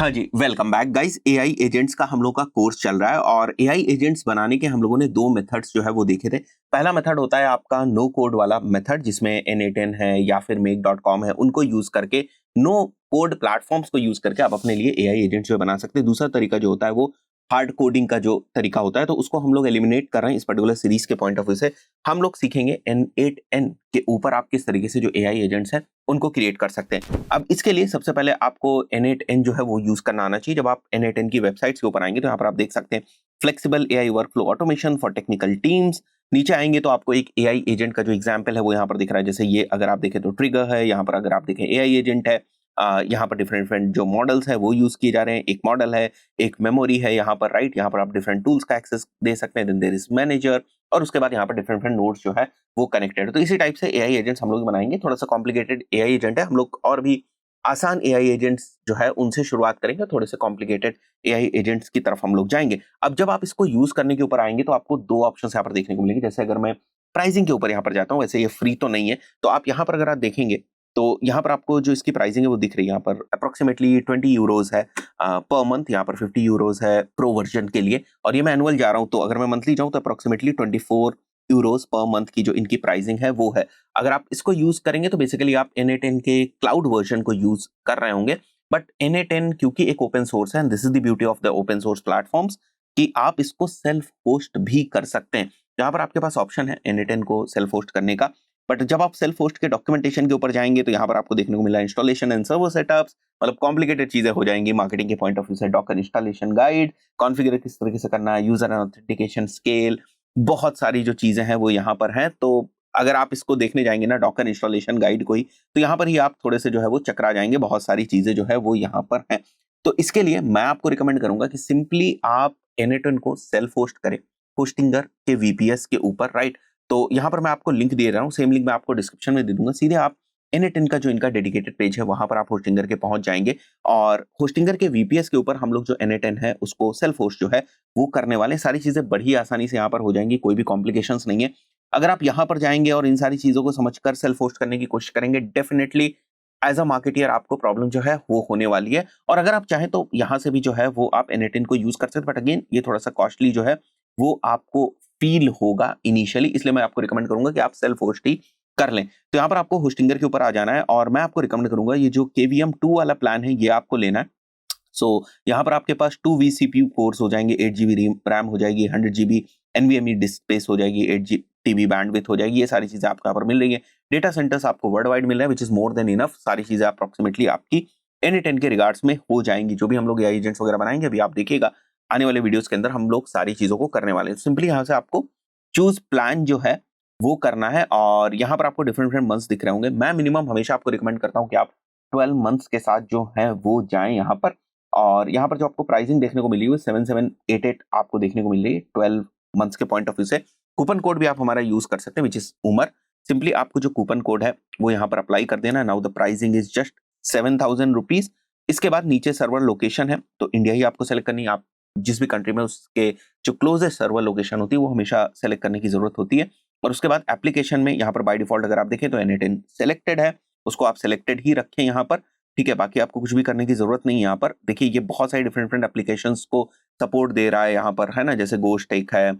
हाँ जी, welcome back guys. AI agents का हम लोग का कोर्स चल रहा है और एआई एजेंट्स बनाने के हम लोगों ने दो मेथड्स जो है वो देखे थे। पहला मेथड होता है आपका नो कोड वाला मेथड, जिसमें n8n है या फिर make.com है, उनको यूज करके नो कोड प्लेटफॉर्म्स को यूज करके आप अपने लिए एआई एजेंट्स जो बना सकते हैं। दूसरा तरीका जो होता है वो हार्ड कोडिंग का जो तरीका होता है, तो उसको हम लोग एलिमिनेट कर रहे हैं इस पर्टिकुलर सीरीज के पॉइंट ऑफ व्यू से। हम लोग सीखेंगे n8n के ऊपर आप किस तरीके से जो एआई एजेंट्स हैं उनको क्रिएट कर सकते हैं। अब इसके लिए सबसे पहले आपको n8n जो है वो यूज करना आना चाहिए। जब आप n8n की वेबसाइट्स के ऊपर आएंगे तो यहाँ पर आप देख सकते हैं flexible AI workflow automation for technical teams. नीचे आएंगे तो आपको एक एआई एजेंट का जो एग्जांपल है वो यहाँ पर दिख रहा है। जैसे ये अगर आप देखें तो ट्रिगर है, यहाँ पर अगर आप देखें एआई एजेंट है। यहाँ पर डिफरेंट डिफरेंट जो मॉडल्स है वो यूज किए जा रहे हैं। एक मॉडल है, एक मेमोरी है यहाँ पर, राइट। यहाँ पर आप डिफरेंट टूल्स का एक्सेस दे सकते हैं। देन देयर इज मैनेजर, और उसके बाद यहाँ पर डिफरेंट डिफरेंट नोड्स जो है वो कनेक्टेड है। तो इसी टाइप से एआई एजेंट्स हम लोग बनाएंगे। थोड़ा सा कॉम्प्लिकेटेड एआई एजेंट है, हम लोग और भी आसान एआई एजेंट्स जो है उनसे शुरुआत करेंगे। थोड़े से कॉम्प्लिकेटेड एआई एजेंट्स की तरफ हम लोग जाएंगे। अब जब आप इसको यूज करने के ऊपर आएंगे तो आपको दो ऑप्शन यहाँ पर देखने को मिलेंगे। जैसे अगर मैं प्राइसिंग के ऊपर यहाँ पर जाता हूँ, वैसे ये फ्री तो नहीं है, तो आप यहाँ पर अगर आप देखेंगे तो यहाँ पर आपको जो इसकी प्राइसिंग है वो दिख रही है। यहाँ पर अप्रोक्सीमेटली 20 यूरोज है पर मंथ, यहाँ पर 50 यूरोज है प्रो वर्जन के लिए। और ये मैं एनुअल जा रहा हूँ, तो अगर मैं मंथली जाऊँ तो अप्रोक्सीमेटली 24 यूरोज पर मंथ की जो इनकी प्राइसिंग है वो है। अगर आप इसको यूज करेंगे तो बेसिकली आप n8n के क्लाउड वर्जन को यूज कर रहे होंगे। बट n8n क्योंकि एक ओपन सोर्स है, this is the beauty of the open source platforms, कि आप इसको सेल्फ होस्ट भी कर सकते हैं। यहाँ पर आपके पास ऑप्शन है n8n को सेल्फ होस्ट करने का। बट जब आप सेल्फ होस्ट के डॉक्यूमेंटेशन के ऊपर जाएंगे तो यहाँ पर आपको देखने को मिला इंस्टॉलेशन एंड सर्वर सेटअप्स, मतलब कॉम्प्लिकेटेड चीजें हो जाएंगी। मार्केटिंग के पॉइंट ऑफ व्यू से डॉकर इंस्टॉलेशन गाइड, कॉन्फ़िगर किस तरीके से करना है, यूजर ऑथेंटिकेशन स्केल, बहुत सारी जो चीजें हैं वो यहाँ पर हैं। तो अगर आप इसको देखने जाएंगे ना डॉकर इंस्टॉलेशन गाइड को ही, तो यहाँ पर ही आप थोड़े से जो है वो चकरा जाएंगे। बहुत सारी चीजें जो है वो यहाँ पर हैं। तो इसके लिए मैं आपको रिकमेंड करूंगा कि सिंपली आप n8n को सेल्फ होस्ट करें होस्टिंगर के वीपीएस के ऊपर, राइट। तो यहाँ पर मैं आपको लिंक दे रहा हूँ, सेम लिंक मैं आपको डिस्क्रिप्शन में दे दूंगा। सीधे आप n8n का जो इनका डेडिकेटेड पेज है वहां पर आप होस्टिंगर के पहुंच जाएंगे और होस्टिंगर के वीपीएस के ऊपर हम लोग जो n8n है उसको सेल्फ होस्ट जो है वो करने वाले। सारी चीजें बड़ी आसानी से यहाँ पर हो जाएंगी, कोई भी कॉम्प्लिकेशंस नहीं है। अगर आप यहाँ पर जाएंगे और इन सारी चीजों को समझकर सेल्फ होस्ट करने की कोशिश करेंगे, डेफिनेटली एज अ मार्केटियर आपको प्रॉब्लम जो है वो होने वाली है। और अगर आप चाहें तो यहाँ से भी जो है वो आप n8n को यूज कर सकते हैं, बट अगेन ये थोड़ा सा कॉस्टली जो है वो आपको फील होगा इनिशियली, इसलिए मैं आपको रिकमेंड करूंगा कि आप सेल्फ होस्ट ही कर लें। तो यहाँ पर आपको होस्टिंगर के ऊपर आ जाना है और मैं आपको रिकमेंड करूंगा ये जो KVM2 वाला प्लान है ये आपको लेना है। सो यहाँ पर आपके पास 2 vCPU कोर्स हो जाएंगे, 8GB रैम हो जाएगी, 100GB NVMe डिस्क स्पेस हो जाएगी, 8 TB बैंडविड्थ हो जाएगी। ये सारी चीजें आपको यहाँ पर मिल रही है। डेटा सेंटर्स आपको वर्ल्ड वाइड मिल रहा है, which is more than enough. सारी चीजें अप्रोक्सीमेटली आपकी n8n के रिगार्ड्स में हो जाएंगी। जो भी हम लोग एजेंट्स वगैरह बनाएंगे अभी आप देखिएगा आने वाले वीडियोस के अंदर हम लोग सारी चीजों को करने वाले हैं। सिंपली यहाँ से आपको चूज प्लान जो है वो करना है और यहाँ पर आपको डिफरेंट डिफरेंट मंथ्स दिख रहे होंगे। मैं मिनिमम हमेशा आपको रिकमेंड करता हूँ कि आप 12 मंथ्स के साथ जो है वो जाएं यहाँ पर। और यहाँ पर जो आपको प्राइसिंग देखने को मिली हुई 7788 आपको देखने को मिल रही है 12 मंथ्स के पॉइंट ऑफ व्यू से। कूपन कोड भी आप हमारा यूज कर सकते हैं, विच इज उमर। सिंपली आपको जो कूपन कोड है वो यहाँ पर अप्लाई कर देना। Now the pricing is just 7000 rupees. इसके बाद नीचे सर्वर लोकेशन है, तो इंडिया ही आपको सेलेक्ट करनी है। आप जिस भी कंट्री में उसके जो क्लोजेस्ट सर्वर लोकेशन होती है वो हमेशा सेलेक्ट करने की जरूरत होती है। और उसके बाद एप्लीकेशन में यहाँ पर बाय डिफॉल्ट अगर आप देखें तो n8n सेलेक्टेड है, उसको आप सेलेक्टेड ही रखें यहाँ पर, ठीक है। बाकी आपको कुछ भी करने की जरूरत नहीं है। यहाँ पर देखिए ये बहुत सारी डिफरेंट डिफरेंट एप्लीकेशंस को सपोर्ट दे रहा है यहाँ पर, है ना। जैसे गोश्ट एक है,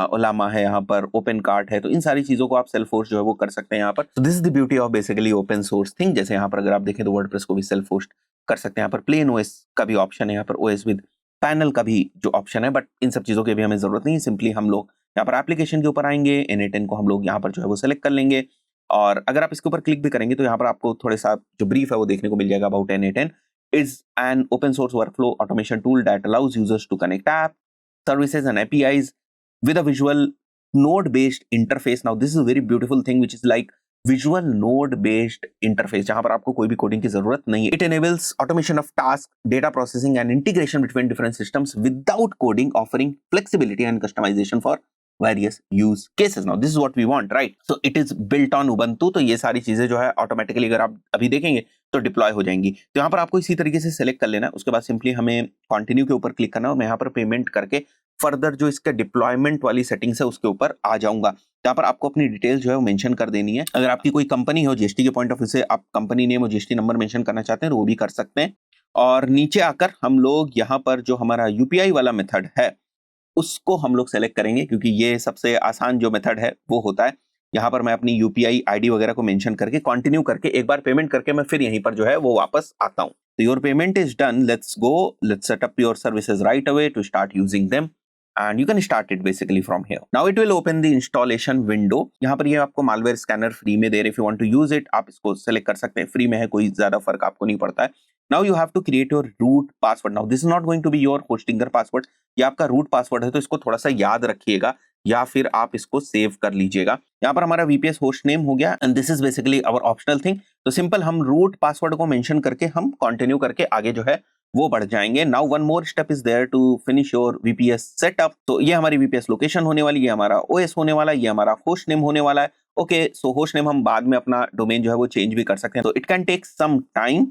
ओलामा है, यहाँ पर ओपन कार्ट है। तो इन सारी चीजों को आप सेल्फ होस्ट जो है वो कर सकते हैं यहाँ पर। तो this is the beauty of basically open source thing. जैसे यहाँ पर अगर आप देखें तो वर्डप्रेस को भी सेल्फ होस्ट कर सकते हैं। यहाँ पर प्लेन ओएस का भी ऑप्शन है, यहाँ पर ओएस विद पैनल का भी जो ऑप्शन है, बट इन सब चीजों की भी हमें जरूरत नहीं है। सिंपली हम लोग यहाँ पर एप्लीकेशन के ऊपर आएंगे, n8n को हम लोग यहाँ पर जो है वो सेलेक्ट कर लेंगे। और अगर आप इसके ऊपर क्लिक भी करेंगे तो यहाँ पर आपको थोड़े सा जो ब्रीफ है वो देखने को मिल जाएगा about n8n is an open source workflow automation tool that allows users to connect app, services and APIs with a visual node based interface. Now this is a very beautiful thing which is like visual node based interface, जहां पर आपको कोई भी coding की जरूरत नहीं है। It enables automation of task, data processing and integration between different systems without coding, offering flexibility and customization for various use cases. Now this is what we want, right? So it is built on Ubuntu। तो ये सारी चीजें जो है automatically अगर आप अभी देखेंगे तो डिप्लॉय हो जाएंगी। तो यहाँ पर आपको इसी तरीके से सेलेक्ट कर लेना है। उसके बाद सिंपली हमें कंटिन्यू के ऊपर क्लिक करना है और मैं यहाँ पर पेमेंट करके फर्दर जो इसका डिप्लॉयमेंट वाली सेटिंग्स है उसके ऊपर आ जाऊंगा। यहाँ पर आपको अपनी डिटेल्स जो है वो मेंशन कर देनी है। अगर आपकी कोई कंपनी हो जीएसटी के पॉइंट ऑफ व्यू से आप कंपनी नेम और जीएसटी नंबर मेंशन करना चाहते हैं तो वो भी कर सकते हैं। और नीचे आकर हम लोग यहाँ पर जो हमारा यूपीआई वाला मेथड है उसको हम लोग सेलेक्ट करेंगे, क्योंकि ये सबसे आसान जो मेथड है वो होता है। यहाँ पर मैं अपनी यूपीआई आईडी वगैरह को मेंशन करके कंटिन्यू करके एक बार पेमेंट करके मैं फिर यहीं पर जो है वो वापस आता हूँ। तो your payment is done, let's go, let's set up your services right away to start using them and you can start it basically from here. Now it will open the installation window. यहाँ पर ये आपको malware scanner free में दे रहे, if you want to use it आप इसको select कर सकते हैं, फ्री में है, कोई ज्यादा फर्क आपको नहीं पड़ता है। Now you have to create your root password. Now this is not going to be your Hostinger password. ये आपका रूट पासवर्ड है, तो इसको थोड़ा सा याद रखिएगा या फिर आप इसको सेव कर लीजिएगा। यहाँ पर हमारा VPS होस्ट नेम हो गया and this is basically our optional thing. तो सिंपल हम रूट पासवर्ड को मेंशन करके हम कंटिन्यू करके आगे जो है वो बढ़ जाएंगे। Now one more step is there to finish your VPS setup. तो ये हमारी VPS लोकेशन होने वाली, ये हमारा OS होने वाला, ये हमारा होस्ट नेम होने वाला है। ओके, सो होस्ट नेम हम बाद में अपना डोमेन जो है वो चेंज भी कर सकते हैं, तो it can take some time,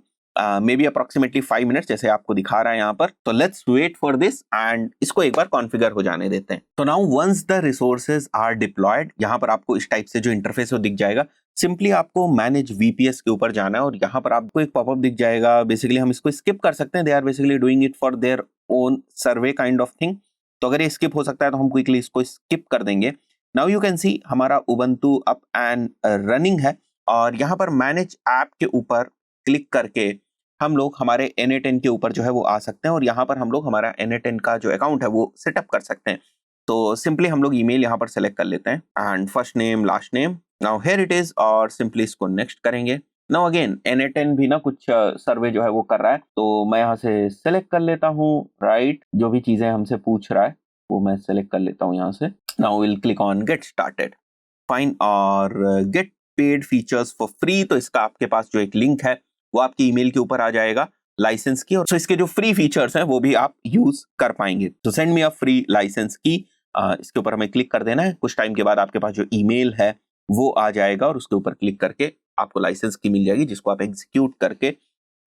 may be approximately 5 minutes जैसे आपको दिखा रहा है यहाँ पर। तो let's wait for this and इसको एक बार कॉन्फ़िगर हो जाने देते हैं। तो now once the resources are deployed, यहाँ पर आपको इस टाइप से जो इंटरफेस वो दिख जाएगा। सिंपली आपको मैनेज VPS के ऊपर जाना है और यहाँ पर आपको एक पॉपअप दिख जाएगा। बेसिकली हम इसको स्किप कर सकते हैं, they are basically doing it for their own survey kind of thing. तो अगर ये स्किप हो सकता है तो हम क्विकली इसको स्किप कर देंगे। नाउ यू कैन सी हमारा उबंटू अप एंड रनिंग है और यहाँ पर मैनेज ऐप के ऊपर क्लिक करके हम लोग हमारे NA10 के ऊपर जो है वो आ सकते हैं और यहाँ पर हम लोग हमारा NA10 का जो अकाउंट है वो सेटअप कर सकते हैं। तो सिंपली हम लोग ईमेल यहाँ पर सेलेक्ट कर लेते हैं and first name last name, now here it is, और सिंपली इसको नेक्स्ट करेंगे। नाउ अगेन NA10 भी ना कुछ सर्वे जो है वो कर रहा है, तो मैं यहाँ से सेलेक्ट कर लेता हूँ, राइट, जो भी चीजें हमसे पूछ रहा है वो मैं सेलेक्ट कर लेता हूँ यहाँ से। Now will click on get started, fine, और get paid features for free. तो इसका आपके पास जो एक लिंक है वो आपकी ईमेल के ऊपर आ जाएगा लाइसेंस की, और तो इसके जो फ्री फीचर्स हैं वो भी आप यूज कर पाएंगे। तो send me a free license key, इसके ऊपर हमें क्लिक कर देना है। कुछ टाइम के बाद आपके पास जो ईमेल है वो आ जाएगा और उसके ऊपर क्लिक करके आपको लाइसेंस की मिल जाएगी, जिसको आप एग्जीक्यूट करके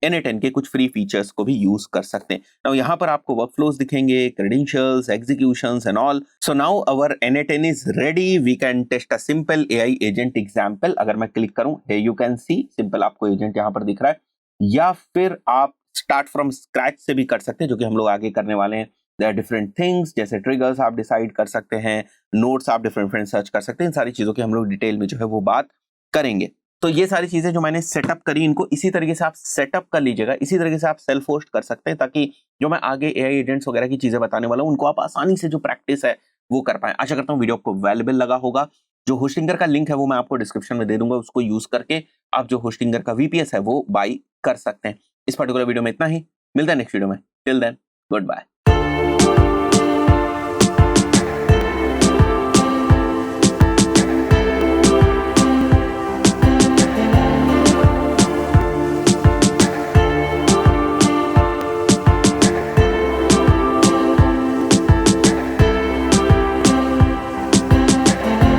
NA10 के कुछ फ्री फीचर्स को भी यूज कर सकते हैं। नाउ यहाँ पर आपको वर्कफ्लोज दिखेंगे, credentials, executions and all. So now our NA10 is ready, we can test a simple AI agent example. अगर मैं क्लिक करूं, hey you can see simple आपको एजेंट यहाँ पर दिख रहा है, या फिर आप स्टार्ट फ्रॉम स्क्रैच से भी कर सकते हैं, जो कि हम लोग आगे करने वाले हैं। देयर आर डिफरेंट थिंग्स, जैसे ट्रिगर्स आप डिसाइड कर सकते हैं, नोट्स आप डिफरेंट सर्च कर सकते हैं। इन सारी चीजों की हम लोग डिटेल में जो है वो बात करेंगे। तो ये सारी चीजें जो मैंने सेटअप करी, इनको इसी तरीके से आप सेटअप कर लीजिएगा, इसी तरीके से आप सेल्फ होस्ट कर सकते हैं, ताकि जो मैं आगे AI एजेंट्स वगैरह की चीजें बताने वाला हूं उनको आप आसानी से जो प्रैक्टिस है वो कर पाए। आशा करता हूं वीडियो आपको वैल्यूएबल लगा होगा। जो होस्टिंगर का लिंक है वो मैं आपको डिस्क्रिप्शन में दे दूंगा, उसको यूज करके आप जो होस्टिंगर का VPS है वो बाई कर सकते हैं। इस पर्टिकुलर वीडियो में इतना ही, मिलता है नेक्स्ट वीडियो में, टिल देन गुड बाय।